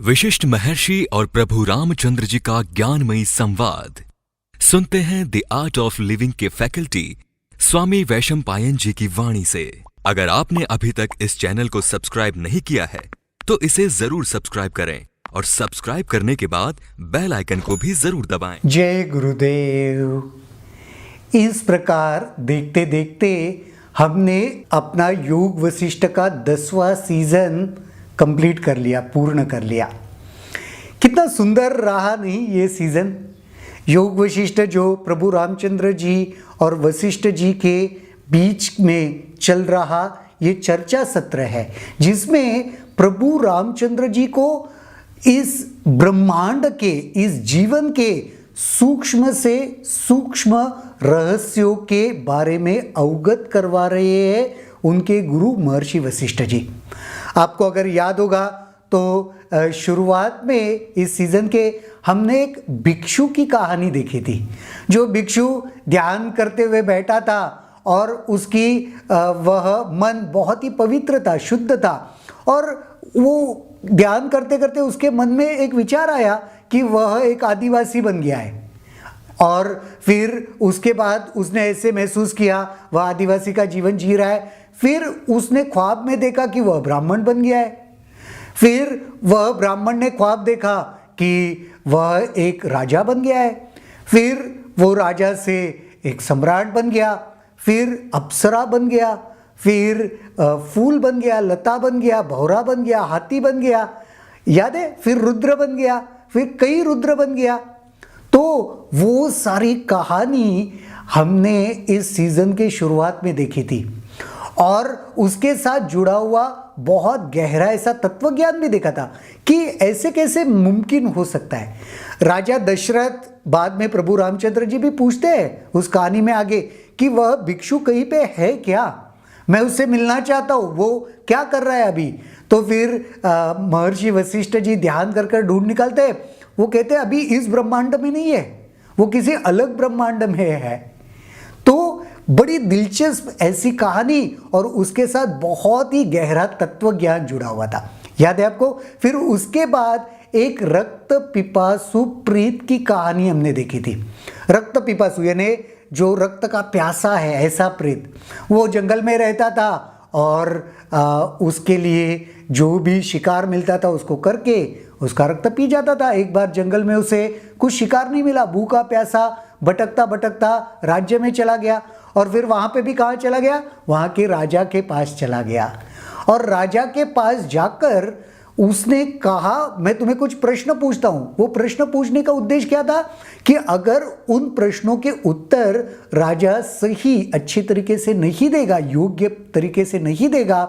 विशिष्ट महर्षि और प्रभु रामचंद्र जी का ज्ञानमयी संवाद सुनते हैं द आर्ट ऑफ लिविंग के फैकल्टी स्वामी वैशंपायन जी की वाणी से। अगर आपने अभी तक इस चैनल को सब्सक्राइब नहीं किया है तो इसे जरूर सब्सक्राइब करें और सब्सक्राइब करने के बाद बेल आइकन को भी जरूर दबाएं। जय गुरुदेव। इस प्रकार देखते देखते हमने अपना योग वशिष्ठ का 10वां सीजन कंप्लीट कर लिया, पूर्ण कर लिया। कितना सुंदर रहा नहीं ये सीजन। योग वशिष्ठ जो प्रभु रामचंद्र जी और वशिष्ठ जी के बीच में चल रहा ये चर्चा सत्र है, जिसमें प्रभु रामचंद्र जी को इस ब्रह्मांड के, इस जीवन के सूक्ष्म से सूक्ष्म रहस्यों के बारे में अवगत करवा रहे हैं उनके गुरु महर्षि वशिष्ठ जी। आपको अगर याद होगा तो शुरुआत में इस सीजन के हमने एक भिक्षु की कहानी देखी थी। जो भिक्षु ध्यान करते हुए बैठा था और उसकी वह मन बहुत ही पवित्र था, शुद्ध था, और वो ध्यान करते करते उसके मन में एक विचार आया कि वह एक आदिवासी बन गया है। और फिर उसके बाद उसने ऐसे महसूस किया वह आदिवासी का जीवन जी रहा है। फिर उसने ख्वाब में देखा कि वह ब्राह्मण बन गया है। फिर वह ब्राह्मण ने ख्वाब देखा कि वह एक राजा बन गया है। फिर वो राजा से एक सम्राट बन गया, फिर अप्सरा बन गया, फिर फूल बन गया, लता बन गया, भौरा बन गया, हाथी बन गया, याद है? फिर रुद्र बन गया, फिर कई रुद्र बन गया। तो वो सारी कहानी हमने इस सीजन के शुरुआत में देखी थी और उसके साथ जुड़ा हुआ बहुत गहरा ऐसा तत्वज्ञान भी देखा था कि ऐसे कैसे मुमकिन हो सकता है। राजा दशरथ बाद में प्रभु रामचंद्र जी भी पूछते हैं उस कहानी में आगे कि वह भिक्षु कहीं पे है क्या, मैं उससे मिलना चाहता हूँ, वो क्या कर रहा है अभी। तो फिर महर्षि वशिष्ठ जी ध्यान कर कर ढूंढ निकालते हैं। वो कहते हैं अभी इस ब्रह्मांड में नहीं है, वो किसी अलग ब्रह्मांड में है। तो बड़ी दिलचस्प ऐसी कहानी और उसके साथ बहुत ही गहरा तत्व ज्ञान जुड़ा हुआ था, याद है आपको। फिर उसके बाद एक रक्त पिपासु प्रेत की कहानी हमने देखी थी। रक्त पिपासु यानी जो रक्त का प्यासा है ऐसा प्रेत, वो जंगल में रहता था और उसके लिए जो भी शिकार मिलता था उसको करके उसका रक्त पी जाता था। एक बार जंगल में उसे कुछ शिकार नहीं मिला, भूखा प्यासा भटकता भटकता राज्य में चला गया और फिर वहाँ पे भी कहाँ चला गया, वहाँ के राजा के पास चला गया। और राजा के पास जाकर उसने कहा मैं तुम्हें कुछ प्रश्न पूछता हूँ। वो प्रश्न पूछने का उद्देश्य क्या था कि अगर उन प्रश्नों के उत्तर राजा सही अच्छी तरीके से नहीं देगा, योग्य तरीके से नहीं देगा,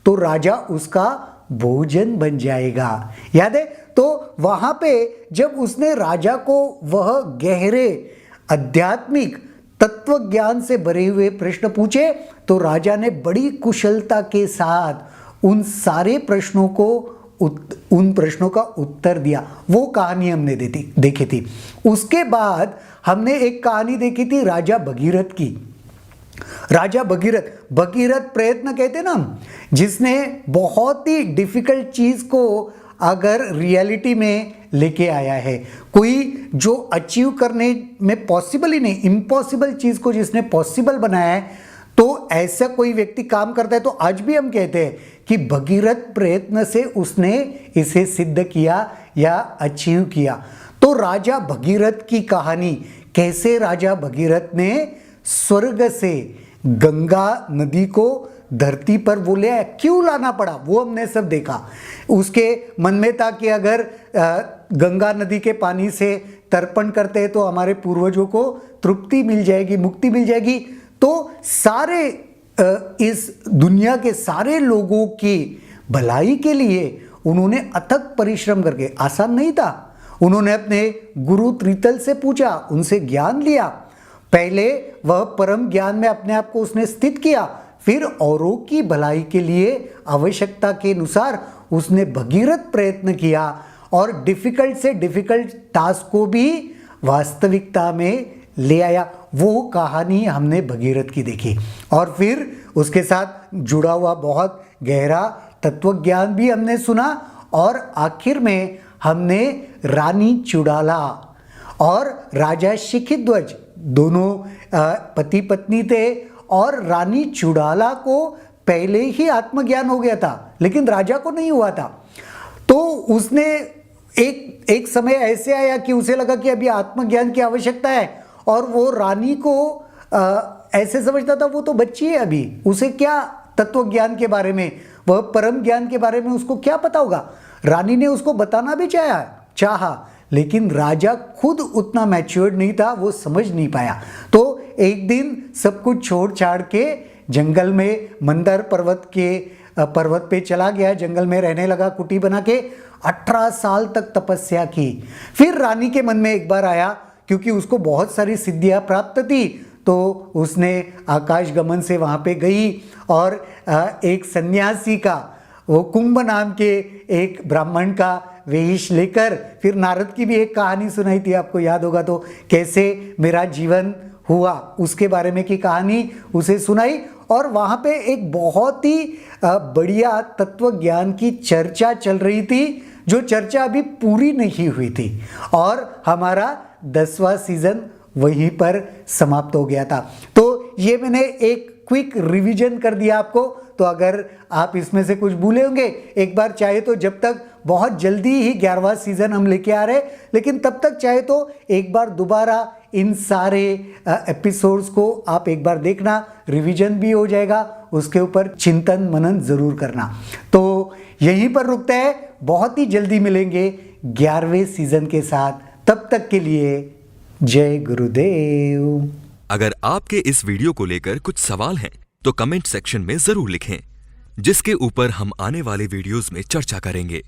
तो राजा उसका भोजन बन जाएगा, याद है। तो वहां पे जब उसने राजा को वह गहरे आध्यात्मिक तत्व ज्ञान से भरे हुए प्रश्न पूछे तो राजा ने बड़ी कुशलता के साथ उन सारे प्रश्नों को उन प्रश्नों का उत्तर दिया। वो कहानी हमने देखी थी। उसके बाद हमने एक कहानी देखी थी राजा भगीरथ की। राजा भगीरथ प्रयत्न कहते ना हम, जिसने बहुत ही डिफिकल्ट चीज को अगर रियलिटी में लेके आया है। कोई जो अचीव करने में पॉसिबल ही नहीं, इम्पॉसिबल चीज को जिसने पॉसिबल बनाया है, तो ऐसा कोई व्यक्ति काम करता है तो आज भी हम कहते हैं कि भगीरथ प्रयत्न से उसने इसे सिद्ध किया या अचीव किया। तो राजा भगीरथ की कहानी, कैसे राजा भगीरथ ने स्वर्ग से गंगा नदी को धरती पर वो ले आया, क्यों लाना पड़ा वो हमने सब देखा। उसके मन में था कि अगर गंगा नदी के पानी से तर्पण करते हैं तो हमारे पूर्वजों को तृप्ति मिल जाएगी, मुक्ति मिल जाएगी। तो सारे इस दुनिया के सारे लोगों की भलाई के लिए उन्होंने अथक परिश्रम करके, आसान नहीं था, उन्होंने अपने गुरु त्रितल से पूछा, उनसे ज्ञान लिया। पहले वह परम ज्ञान में अपने आप को उसने स्थित किया, फिर औरों की भलाई के लिए आवश्यकता के अनुसार उसने भगीरथ प्रयत्न किया और डिफिकल्ट से डिफिकल्ट टास्क को भी वास्तविकता में ले आया। वो कहानी हमने भगीरथ की देखी और फिर उसके साथ जुड़ा हुआ बहुत गहरा तत्व ज्ञान भी हमने सुना और आखिर में हमने रानी चुड़ाला और राजा शिखिध्वज दोनों पति पत्नी थे, और रानी चुड़ाला को पहले ही आत्मज्ञान हो गया था लेकिन राजा को नहीं हुआ था। तो उसने एक समय ऐसे आया कि उसे लगा कि अभी आत्मज्ञान की आवश्यकता है, और वो रानी को ऐसे समझता था वो तो बच्ची है अभी, उसे क्या तत्व ज्ञान के बारे में, वह परम ज्ञान के बारे में उसको क्या पता होगा। रानी ने उसको बताना भी चाहा लेकिन राजा खुद उतना मैच्योर्ड नहीं था, वो समझ नहीं पाया। तो एक दिन सब कुछ छोड़ छाड़ के जंगल में मंदार पर्वत पे चला गया, जंगल में रहने लगा, कुटी बना के 18 साल तक तपस्या की। फिर रानी के मन में एक बार आया, क्योंकि उसको बहुत सारी सिद्धियां प्राप्त थी, तो उसने आकाश गमन से वहाँ पे गई और एक सन्यासी का, वो कुंभ नाम के एक ब्राह्मण का वेश लेकर, फिर नारद की भी एक कहानी सुनाई थी, आपको याद होगा, तो कैसे मेरा जीवन हुआ उसके बारे में की कहानी उसे सुनाई। और वहाँ पे एक बहुत ही बढ़िया तत्व ज्ञान की चर्चा चल रही थी, जो चर्चा अभी पूरी नहीं हुई थी, और हमारा 10वां सीजन वहीं पर समाप्त हो गया था। तो ये मैंने एक क्विक रिवीजन कर दिया आपको। तो अगर आप इसमें से कुछ भूले होंगे, एक बार चाहे तो, जब तक बहुत जल्दी ही 11वां सीजन हम लेके आ रहे हैं, लेकिन तब तक चाहे तो एक बार दोबारा इन सारे एपिसोड्स को आप एक बार देखना, रिवीजन भी हो जाएगा, उसके ऊपर चिंतन मनन जरूर करना। तो यहीं पर रुकते हैं, बहुत ही जल्दी मिलेंगे 11वें सीजन के साथ। तब तक के लिए जय गुरुदेव। अगर आपके इस वीडियो को लेकर कुछ सवाल हैं तो कमेंट सेक्शन में जरूर लिखें, जिसके ऊपर हम आने वाले वीडियोस में चर्चा करेंगे।